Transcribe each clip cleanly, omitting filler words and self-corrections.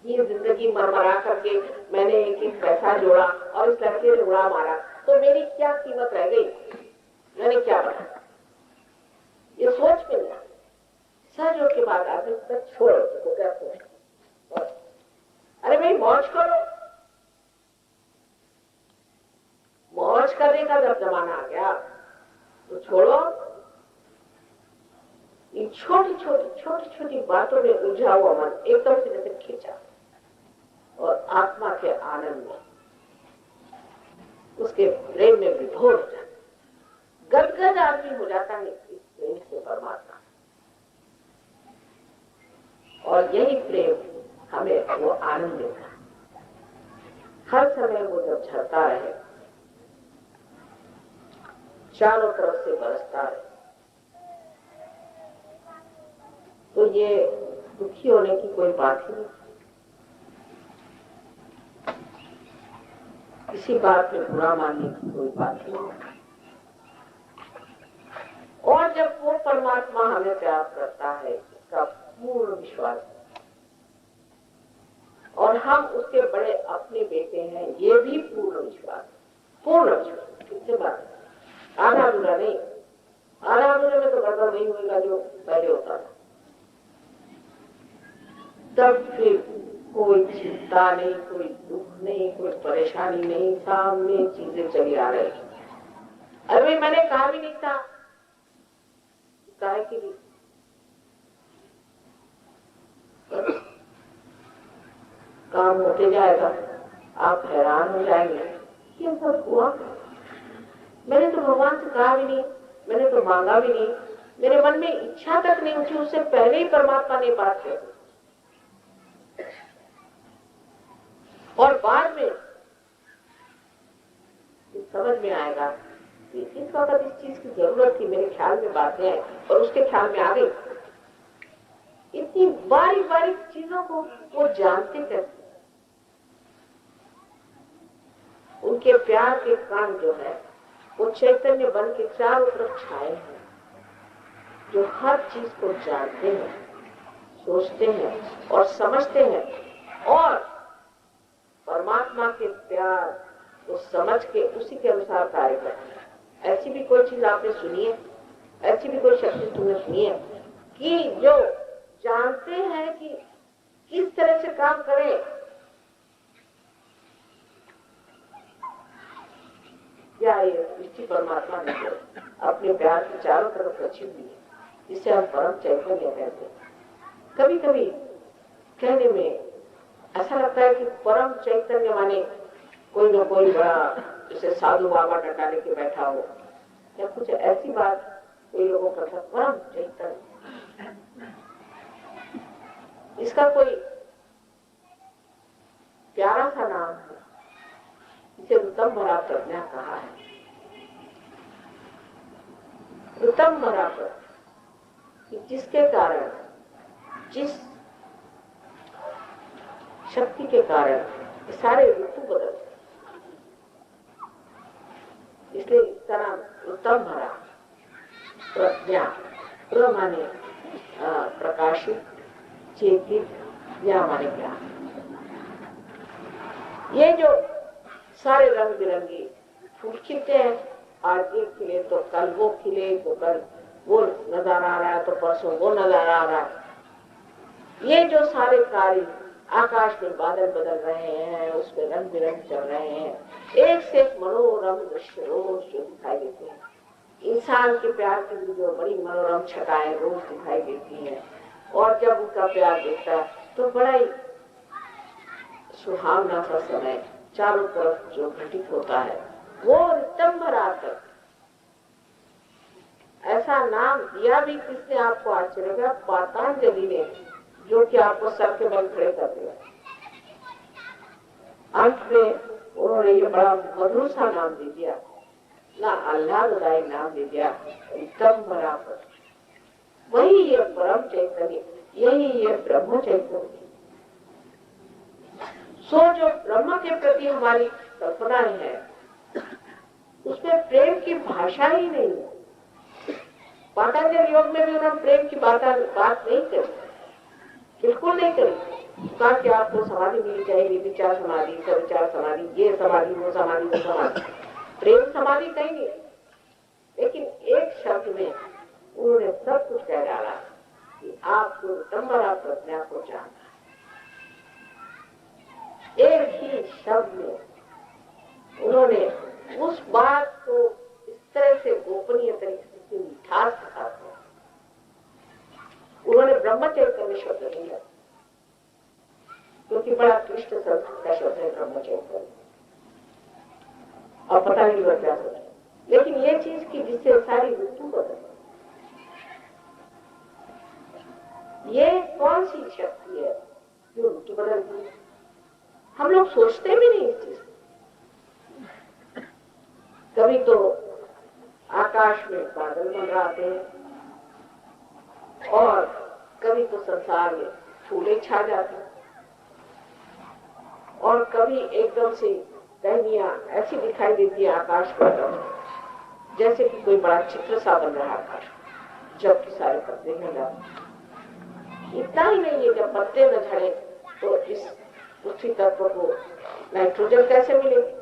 ये जिंदगी मरमरा करके मैंने एक एक पैसा जोड़ा और इस लड़के ने उड़ा मारा, तो मेरी क्या कीमत रह गई, मैंने क्या बना? ये सोच में नहीं। सहजों के बाद आदमी सब छोड़ो तो क्या सोच? अरे भाई मौज करो, मौज करने का जब जमाना आ गया तो छोड़ो इन छोटी छोटी बातों में उलझा हुआ मन एकदम से जैसे खींचा और आत्मा के आनंद में, उसके प्रेम में विभोर हो जाता, गदगद आदमी हो जाता है इस प्रेम से परमात्मा। और यही प्रेम हमें वो आनंद देता है। हर समय वो जब झरता रहे, चारों तरफ से बरसता रहे, तो ये दुखी होने की कोई बात ही नहीं। किसी बात में बुरा मानने की कोई बात नहीं। और जब वो परमात्मा हमें प्यार करता है, इसका पूर्ण विश्वास है, और हम उसके बड़े अपने बेटे हैं, ये भी पूर्ण विश्वास, पूर्ण विश्वास। किससे बात आधा अधूरा नहीं, आधा अधूरे में तो गड़बड़ नहीं होगा जो पहले होता था। तब फिर कोई चिंता नहीं, कोई दुख नहीं, कोई परेशानी नहीं, सामने चीजें चली आ रही। अरे मैंने कहा भी नहीं था काहे के लिए, काम होते जाएगा, आप हैरान हो जाएंगे कि सब हुआ। मैंने तो भगवान से कहा भी नहीं, मैंने तो मांगा भी नहीं, मेरे मन में इच्छा तक नहीं उठी, उससे पहले ही परमात्मा ने बात कर। और बाद में समझ में आएगा कि इस वक्त इस चीज की जरूरत थी, मेरे ख्याल में बातें हैं और उसके ख्याल में आ गई। इतनी बारीक बारीक चीजों को वो जानते कैसे? उनके प्यार के कान जो है वो चैतन्य बन के चारों तरफ छाए हैं, जो हर चीज को जानते हैं, सोचते हैं और समझते हैं, और परमात्मा के प्यार को समझ के उसी के अनुसार कार्य करते हैं। ऐसी भी कोई चीज आपने सुनी है, ऐसी भी कोई शक्ति तुमने सुनी है कि जो जानते हैं कि किस तरह से काम करें? क्या ये सृष्टि परमात्मा ने अपने प्यार की चारों तरफ रची हुई है, जिसे हम परम चैतन्य कहते हैं। कभी कभी कहने में ऐसा लगता है कि परम चैतन्य माने कोई न कोई बड़ा जैसे साधु बाबा डटा लेके बैठा हो, या कुछ ऐसी बात कोई लोगों का था। परम चैतन्य, इसका कोई प्यारा सा नाम है, इसे उत्तम भरा प्रज्ञा कहा है। उत्तम भरा प्रज्ञा, जिसके कारण, जिस शक्ति के कारण सारे ऋतु बदल, इसलिए इसका नाम उत्तम भरा प्रज्ञा। प्र माने प्रकाशित, चेतित, या माने क्या? ये जो सारे रंग बिरंगे फूल खिलते हैं, आज एक खिले तो कल वो खिले, तो कल वो नजर आ रहा है, तो परसों वो नजर आ रहा है। ये जो सारे कार्य, आकाश में बादल बदल रहे हैं, उसमें रंग बिरंग चल रहे हैं, एक से एक मनोरम दृश्य रोज जो दिखाई देते हैं। इंसान के प्यार की भी जो बड़ी मनोरम छटाएं रोज दिखाई देती हैं, और जब उनका प्यार देखता है तो बड़ा ही सुहावना सा समय चारों तरफ जो घटित होता है, वो रितंभरा तक। ऐसा नाम दिया भी किसने आपको आश्चर्य का? पातंजलि ने, जो कि आपको सर के बल खड़े कर दिया। अंत में उन्होंने ये बड़ा मधुर सा नाम दे दिया ना, आह्लाददायक नाम दे दिया, रितंभरा। वही ये परम चैतन्य, यही ये ब्रह्म चैतन्य। सो जो ब्रह्म के प्रति हमारी कल्पनाएं है, उसमें प्रेम की भाषा ही नहीं है। पातंजलि योग में भी उन्होंने प्रेम की बात नहीं करी, बिल्कुल नहीं करी। कहा कि आपको समाधि मिलनी चाहिए, विचार समाधि, सविचार समाधि, ये समाधि, वो समाधि, वो समाधि, प्रेम समाधि कहीं नहीं। लेकिन एक शब्द में उन्होंने सब कुछ कह डाला कि आपको विडंबना प्रज्ञा को जानना। एक ही शब्द में उन्होंने उस बात को इस तरह से गोपनीय तरीके से मिठास के साथ उन्होंने ब्रह्मचर्य करने शब्द नहीं लिया, क्योंकि बड़ा क्लिष्ट संस्कृत का शब्द है ब्रह्मचर्य। और पता नहीं वह क्या सोचा, लेकिन ये चीज की जिससे सारी ऋतु बदल, ये कौन सी शक्ति है जो ऋतु बदलती है? हम लोग सोचते भी नहीं इस चीज। कभी तो आकाश में बादल मंडराते हैं और कभी तो संसार में फूले छा जाते हैं और कभी एकदम से टहनियां ऐसी दिखाई देती है आकाश पर जैसे कि कोई बड़ा चित्र सा बन रहा है आकाश, जबकि सारे पत्ते हिल जाते। इतना ही नहीं है, जब पत्ते न झड़े तो इस पृथ्वी तत्व को नाइट्रोजन कैसे मिलेगी?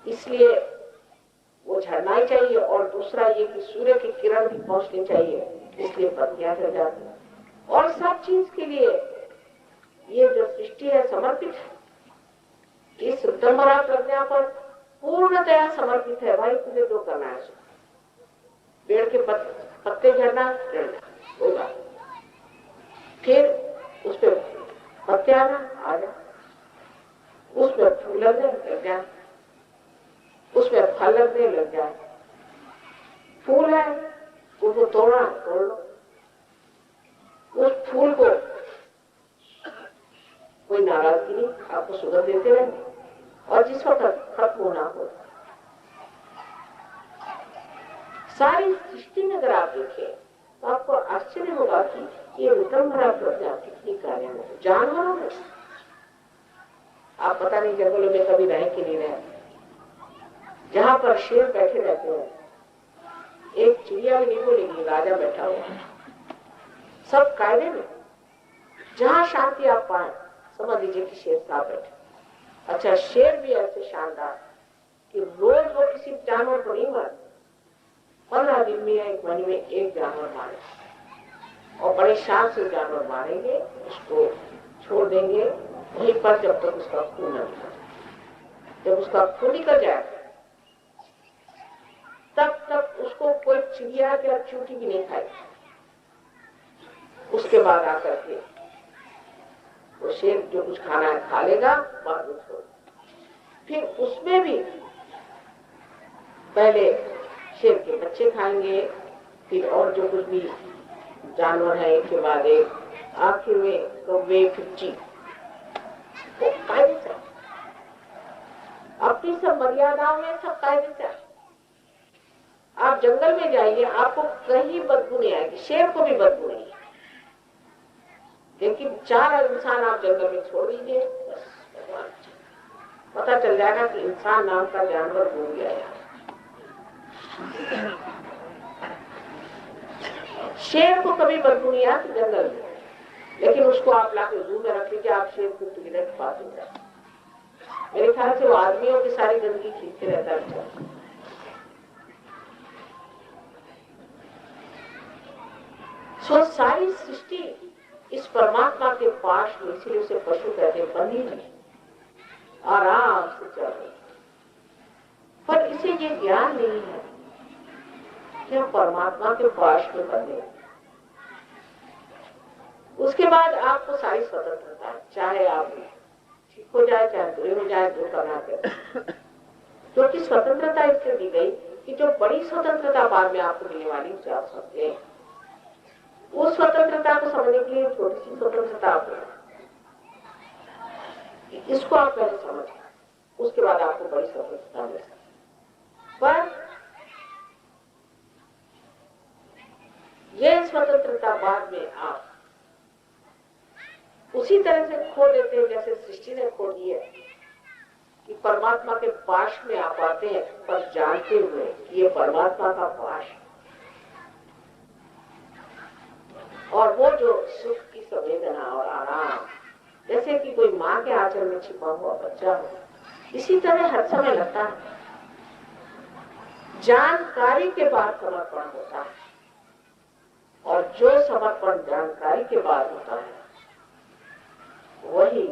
इसलिए वो झड़ना ही चाहिए। और दूसरा ये कि सूर्य की किरण भी पहुंचनी चाहिए, इसलिए पत्तियां झड़ जाती हैं। और सब चीज के लिए ये जो सृष्टि है समर्पित है, इस विडंबना प्रज्ञा पर पूर्णतया समर्पित है। भाई तुझे जो करना है, पेड़ के पत्ते झड़ना होगा, फिर उस पर पत्ते आना आ जाए, उसमें फूल लगने लग जाए, उसमें फल लगने लग जाए। फूल है उसको तोड़ना तोड़ लो, उस फूल को कोई नाराजगी नहीं, आपको सुगंध देते रहेंगे और जिस वक्त खत्म होना हो। सारी सृष्टि में अगर आप देखें तो आपको आश्चर्य होगा कि ये विडंबना प्रज्ञा कितनी कार्य है। जानवरों में आप पता नहीं जंगलों में कभी रहे कि नहीं रहे, जहां पर शेर बैठे रहते हैं, एक चिड़िया भी नहीं बोलेगी, राजा बैठा हुआ है, सब कायदे में। जहां शांति आप पाए समझ लीजिए कि शेर साहब बैठे। अच्छा, शेर भी ऐसे शानदार कि रोज वो किसी जानवर को नहीं मारते, 15 दिन में, एक महीने में एक जानवर मारे और बड़े शान से जानवर मारेंगे, उसको छोड़ देंगे वहीं पर जब तक उसका खून न निकले। जब उसका खून निकल जाए तब तक उसको कोई चिड़िया या चूटी भी नहीं खाई। उसके बाद आकर के वो शेर जो कुछ खाना है खा लेगा, बाद में छोड़। फिर उसमें भी पहले शेर के बच्चे खाएंगे, फिर और जो कुछ भी जानवर है एक के बाद एक, आखिर में तो वे फिर चीज कायदे से अपनी सब मर्यादाओं में सब कायदे से। आप जंगल में जाइए, आपको कहीं बदबू नहीं आएगी, शेर को भी बदबू नहीं। लेकिन 4 इंसान आप जंगल में छोड़ दीजिए, पता चल जाएगा कि इंसान नाम का जानवर भूल गया है। शेर को कभी बदबू नहीं आती जंगल में, लेकिन उसको आप लाके जू में रख लीजिए, आप शेर को टुकड़े पास हो जाए। मेरे ख्याल से वो आदमियों की सारी गंदगी खींचते रहता है। सो सारी सृष्टि इस परमात्मा के पास में, इसलिए उसे पशु कहते बंधी नहीं, आराम से चल रही। पर इसे ये ज्ञान नहीं है कि हम परमात्मा के पास में बंधे। उसके बाद आपको सारी स्वतंत्रता है, चाहे आप ठीक हो जाए चाहे बुरे हो जाए, जो करना है। क्योंकि स्वतंत्रता इसलिए दी गई कि जो बड़ी स्वतंत्रता बाद में आपको मिलने वाली उसे आप समझते हैं। उस स्वतंत्रता को समझने के लिए छोटी सी स्वतंत्रता आप इसको आप पहले समझ, उसके बाद आपको बड़ी स्वतंत्रता मिल सकती। पर यह स्वतंत्रता बाद में आप उसी तरह से खो देते हैं जैसे सृष्टि ने खो दी है कि परमात्मा के पास में आप आते हैं, पर जानते हुए कि ये परमात्मा का पास है। और वो जो सुख की संवेदना और आराम जैसे कि कोई माँ के आंचल में छिपा हुआ बच्चा हो, इसी तरह हर समय लगता है। जानकारी के बाद समर्पण होता है, और जो समर्पण जानकारी के बाद होता है वही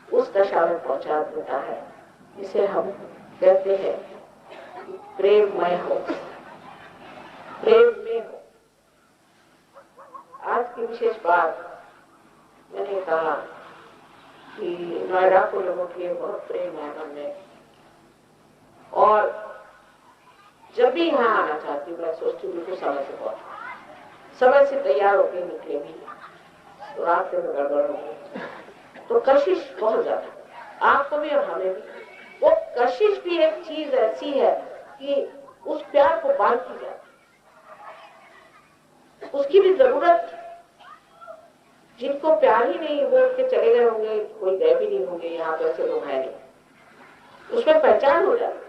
उस दशा में पहुंचा देता है जिसे हम कहते हैं प्रेममय हो, प्रेम में हो। आज की विशेष बात, मैंने कहा कि नोएडा को लोगों के लिए बहुत प्रेम है मन में, और जब भी यहाँ आना चाहती हूँ मैं सोचती हूँ बिल्कुल समय से पहुंचा, समय से तैयार होकर निकले भी तो रास्ते में गड़बड़ होगी, तो कशिश बहुत ज्यादा आपको भी और हमें भी। वो कशिश भी एक चीज ऐसी है कि उस प्यार को बांध की जाए, उसकी भी जरूरत। जिनको प्यार ही नहीं वो उनके चले गए होंगे, कोई गए भी नहीं होंगे, यहाँ पे ऐसे लोग हैं नहीं, उसमें पहचान हो जाती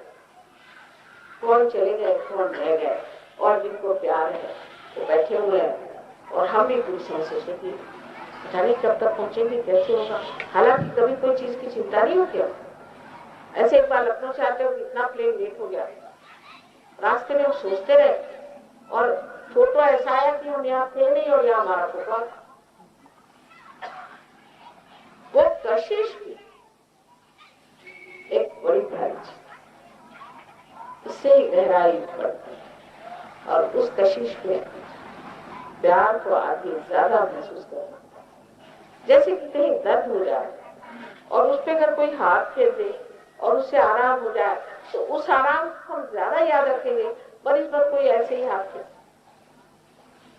कौन चले गए कौन रह गए। और जिनको प्यार है वो बैठे हुए हैं, और हम भी पूरी समझ सोचते कि पता नहीं कब तक पहुंचेंगे, कैसे होगा। हालांकि कभी कोई चीज की चिंता नहीं होती। ऐसे एक बार लखनऊ से आते हो इतना प्लेन लेट हो गया, रास्ते में हम सोचते रहे, और फोटो ऐसा आया कि हम यहाँ थे नहीं और यहाँ हमारा फोटो। वो कशिश भी एक बड़ी भारी चीज, इससे गहराई बढ़ती है, और उस कशिश में प्यार को आगे ज्यादा महसूस करना। जैसे कि कहीं दर्द हो जाए और उस पर अगर कोई हाथ फेर दे और उससे आराम हो जाए, तो उस आराम को हम ज्यादा याद रखेंगे, पर इस पर कोई ऐसे ही हाथ फेर।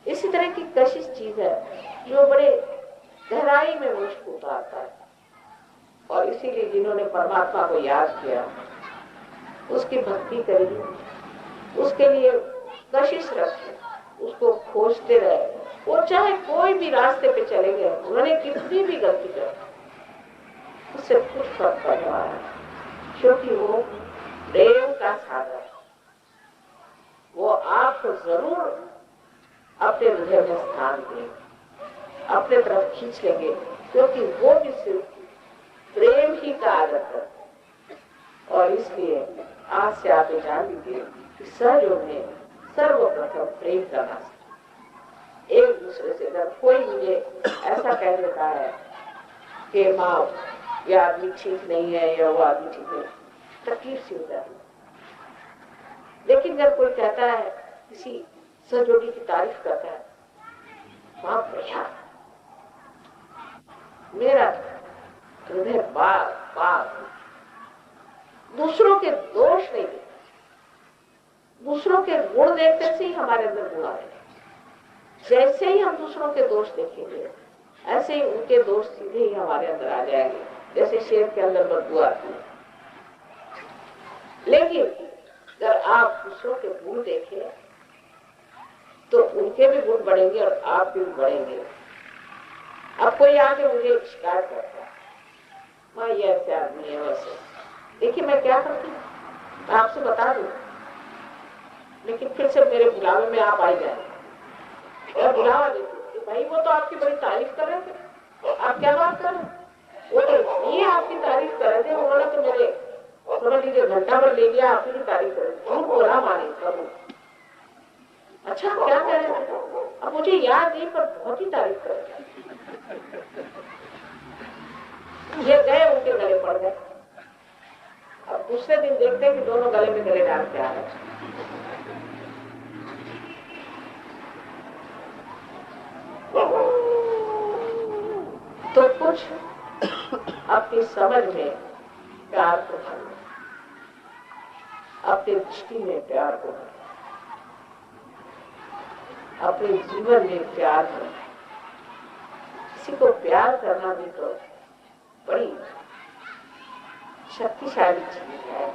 इसी तरह की कशिश चीज है जो बड़े गहराई में मुझको उतारता है, और इसीलिए जिन्होंने परमात्मा को याद किया, उसकी भक्ति करी, उसके लिए कशिश रखी, उसको खोजते रहे, वो चाहे कोई भी रास्ते पे चले गए, उन्होंने कितनी भी गलती कर, उससे कुछ फर्क पड़ने वाला है, क्योंकि वो प्रेम का सागर है। वो आपको जरूर अपने हृदय में स्थान देंगे, अपने तरफ खींच लेंगे, क्योंकि वो भी सिर्फ प्रेम ही का आदर करते हैं। और इसलिए आज से आप जान लीजिए कि सहयोग में सर्वप्रथम प्रेम करना। एक दूसरे से अगर कोई मुझे ऐसा कह देता है कि माँ ये आदमी ठीक नहीं है या वो आदमी ठीक नहीं, तकलीफ सी हो जाती है। लेकिन अगर कोई कहता है, किसी सहयोगी की तारीफ करता है, माँ बढ़िया, मेरा हृदय बार बार दूसरों के दोष नहीं देखते, दूसरों के गुण देखते से ही हमारे अंदर गुण आए। जैसे ही हम दूसरों के दोष देखेंगे, ऐसे ही उनके दोष सीधे ही हमारे अंदर आ जाएंगे, जैसे शेर के अंदर बदबू आती है। लेकिन अगर आप दूसरों के गुण देखें तो उनके भी गुण बढ़ेंगे और आप भी बढ़ेंगे। अब कोई आके मुझे शिकायत करता है, माँ ये ऐसे आदमी है वैसे, देखिए मैं क्या करती हूँ, मैं आपसे बता दूं, लेकिन फिर से मेरे बुलावे में आप आई जाए और बुलावा देती, भाई वो तो आपकी बड़ी तारीफ कर रहे थे, आप क्या बात कर रहे हैं? वो तो ये आपकी तारीफ कर रहे थे, उन्होंने तो मेरे समझ लीजिए घंटा भर ले लिया, आपकी तारीफ कर रहे, झूठ बोला माने प्रभु। अच्छा क्या कह रहे थे? अब मुझे याद नहीं, पर बहुत ही तारीफ कर रहे। ये गए उनके गले पड़ गए। अब दूसरे दिन देखते हैं कि दोनों गले में गले डाल के आ रहे। तो कुछ अपनी समझ में प्यार को भरना, अपनी दृष्टि में प्यार को भरना, अपने जीवन में प्यार भरना। किसी को प्यार करना भी तो बड़ी शक्तिशाली चीज है,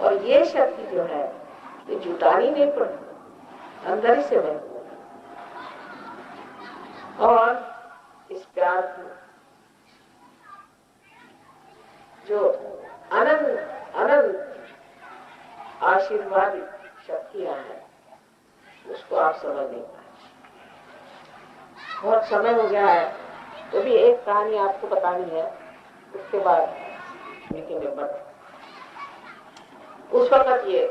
और ये शक्ति जो है ये जुटानी नहीं पड़ती, अंदर ही से बहती। और इस प्यार की जो अनंत अनंत आशीर्वाद शक्तियां हैं, उसको आप समझ नहीं पाए। बहुत समय हो गया है वो भी एक कहानी आपको बतानी है, उसके बाद निकलेंगे। उस वक्त ये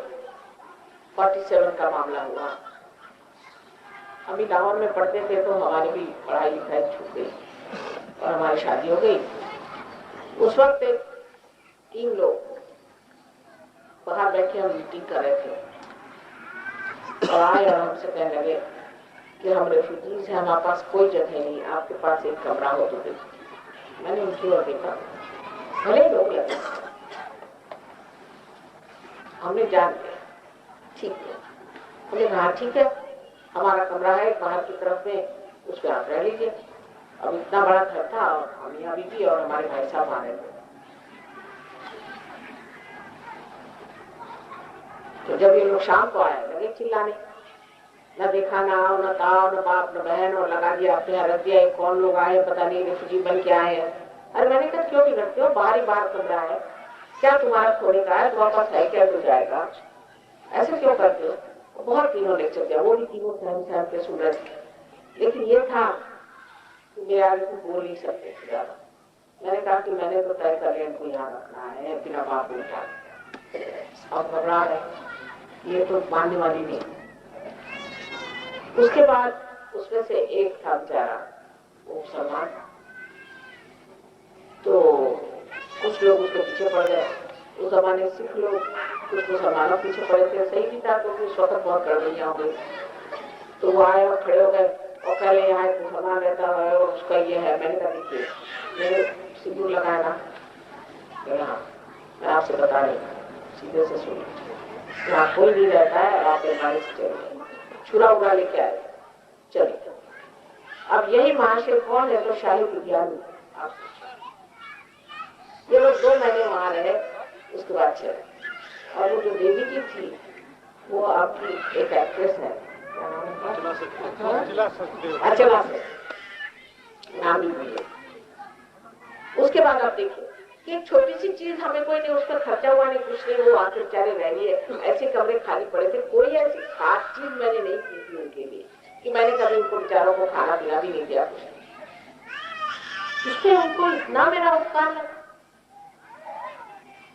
47 का मामला हुआ। अभी लाहौर में पढ़ते थे तो हमारी भी पढ़ाई लिखाई छूट गई और हमारी शादी हो गई। उस वक्त 3 लोग बाहर बैठे हम मीटिंग कर रहे थे और आए और हमसे कहने लगे कि हम रेफ्यूजीज हैं, हमारे पास कोई जगह नहीं, आपके पास एक कमरा हो तो देखिए। मैंने उनकी ओर देखा, भले लोग लगे, हमने जान लिया ठीक है। हमने कहा ठीक है, हमारा कमरा है बाहर की तरफ में, उस पर आप रह लीजिए। अब इतना बड़ा घर था और हम यहाँ भी और हमारे भाई साहब आ रहे थे। तो जब ये लोग शाम को आए लगे चिल्लाने, न देखा न आओ न ताओ न बाप न बहन, और लगा दिया अपने यहाँ रख दिया, ये कौन लोग आए पता नहीं, रेफ्यूजी बन के आए हैं। अरे मैंने कहा क्यों बिगड़ते हो, बाहर कमरा है, क्या तुम्हारा खोने का है, तुम्हारे पास है क्या, मिल जाएगा, ऐसे क्यों करते हो। बहुत तीनों लेक्चर दिया, वो भी तीनों सहम के सुन रहे थे। लेकिन ये था कि मेरे आगे तो बोल नहीं सकते थे ज्यादा। मैंने कहा कि मैंने तो तय कर लिया इनको यहाँ रखना है बिना बाप उठा, और घबरा रहे, ये तो मानने वाली नहीं। उसके बाद उसमें से एक था बेचारा वो मुसलमान, तो कुछ लोग उसके पीछे पड़ गए। उस जमाने सिख लोग कुछ मुसलमानों पीछे पड़े थे, सही भी था क्योंकि उस वक्त बहुत गड़बड़ियां हो गई। तो वो आए और खड़े हो गए और पहले यहाँ एक मुसलमान रहता है और उसका ये है। मैंने कहा देखिए मेरे सिंदूर लगाया ना, हाँ मैं आपसे बता रही हूँ, सीधे से सुनिए, यहाँ कोई नहीं रहता है, आप बीमारी से चलिए, छुरा उड़ा लेके आए, चलिए। अब यही महाशय कौन है, तो शाही विज्ञानी। ये लोग 2 महीने वहां रहे, उसके बाद चले। और वो जो देवी जी थी वो आपकी एक एक्ट्रेस है, क्या नाम है, अचला से नामी भी है। उसके बाद आप देखिए कि एक छोटी सी चीज हमें कोई नहीं, उस पर खर्चा हुआ नहीं, कुछ नहीं, वो आके बेचारे रह गए, ऐसे कमरे खाली पड़े थे। कोई ऐसी खास चीज मैंने नहीं की थी उनके लिए कि मैंने कभी उनको बेचारों को खाना पीना भी नहीं दिया, कुछ इसलिए उनको इतना मेरा उपकार लगा।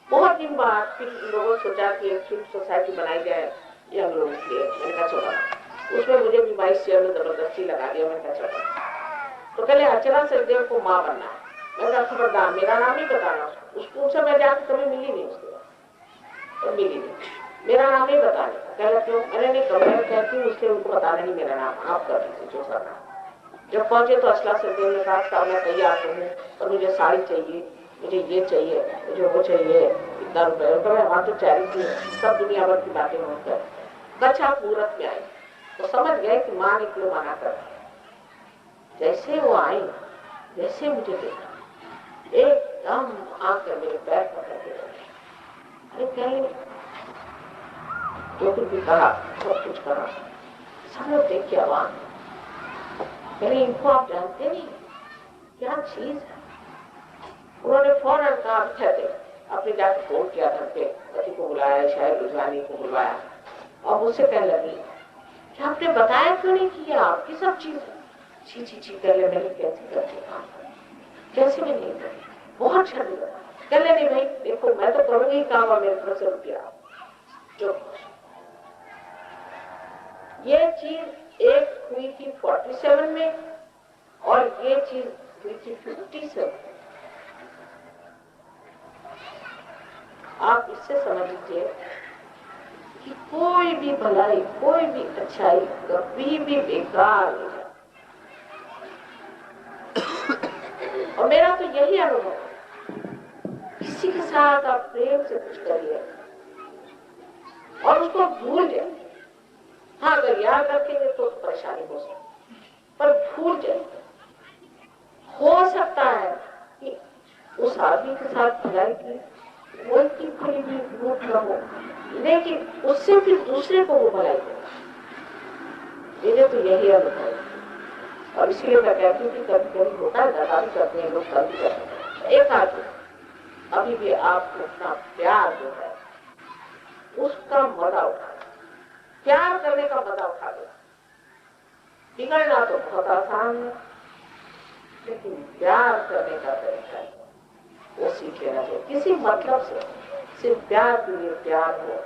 बहुत दिन बाद फिर लोगों ने सोचा कि एक फिल्म सोसाइटी बनाई जाए यंग लोगों के लिए। मैंने कहा चलो, उसमें मुझे भी वाइस चेयर में जबरदस्ती लगा दिया। मैंने कहा चलो, तो पहले अर्चना सचदेव को माँ बनना है। मैंने कहा खबरदार मेरा नाम ही बताना। उसको से मैं जाकर कभी मिली नहीं, उसके बाद तो मिली नहीं, मेरा नाम ही बताने का। कहना क्यों, मैंने नहीं कहा, मैं कहती हूँ उससे उनको बताना नहीं मेरा नाम, आप कर दीजिए जो करना। जब पहुंचे तो अर्चना सचदेव ने कहा मैं तैयार तो हूँ, पर मुझे साड़ी चाहिए, मुझे ये चाहिए, मुझे वो चाहिए, इतना रुपये। वहाँ तो चैरिटी है, सब दुनिया भर की बातें होकर बच्चा मुहूर्त में आई तो समझ गए कि माँ ने क्यों मना कर। जैसे वो आई, जैसे मुझे देखा, एकदम आकर मेरे पैर पकड़ के अरे कहीं जो कुछ भी कहा, सब कुछ कहा, सब लोग देख के आवाज। पहले इनको आप जानते नहीं क्या चीज है। उन्होंने फौरन कहा कहते अपने जाकर फोन किया घर पे, पति को बुलाया, शायद रुझानी को बुलवाया और मुझसे कहने लगी कि आपने बताया क्यों नहीं किया, आपकी सब चीज छी छी छी कर ले। मैंने कैसे करती काम, कैसे मैं नहीं करी, बहुत शर्म लगा। कह ले नहीं भाई देखो मैं तो करूंगी काम और मेरे तरफ से रुपया जो। ये चीज एक हुई थी 47 में और ये चीज हुई थी 57। आप इससे समझ लीजिए कि कोई भी भलाई, कोई भी अच्छाई कभी भी बेकार नहीं है। और मेरा तो यही अनुभव है, किसी के साथ आप प्रेम से कुछ करिए और उसको भूल जाए। हाँ अगर याद रखेंगे तो परेशानी हो सकती, पर भूल जाए। हो सकता है कि उस आदमी के साथ भलाई की वो इतनी खुली भी रूप न हो, लेकिन उससे फिर दूसरे को वो भलाई करे। मेरे तो यही अनुभव है और इसलिए मैं कहती हूँ कि कभी कभी होता है, दादा भी करते हैं, लोग कभी करते हैं। एक आदमी अभी भी आपको अपना प्यार जो है उसका मजा उठा, प्यार करने का मजा उठा दे। बिगड़ना तो बहुत आसान है, लेकिन प्यार करने का तरीका है वो सीख लेना चाहिए। किसी मतलब से सिर्फ प्यार के लिए प्यार हो,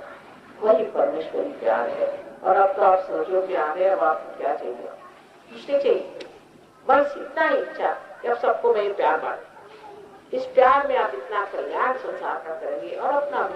वही परमेश्वरी प्यार है। और अब तो आप समझो प्यार है, अब आपको क्या चाहिए? कुछ नहीं चाहिए, बस इतना ही इच्छा कि अब सबको मैं प्यार बांट। इस प्यार में आप इतना कल्याण संसार का करेंगे और अपना भी।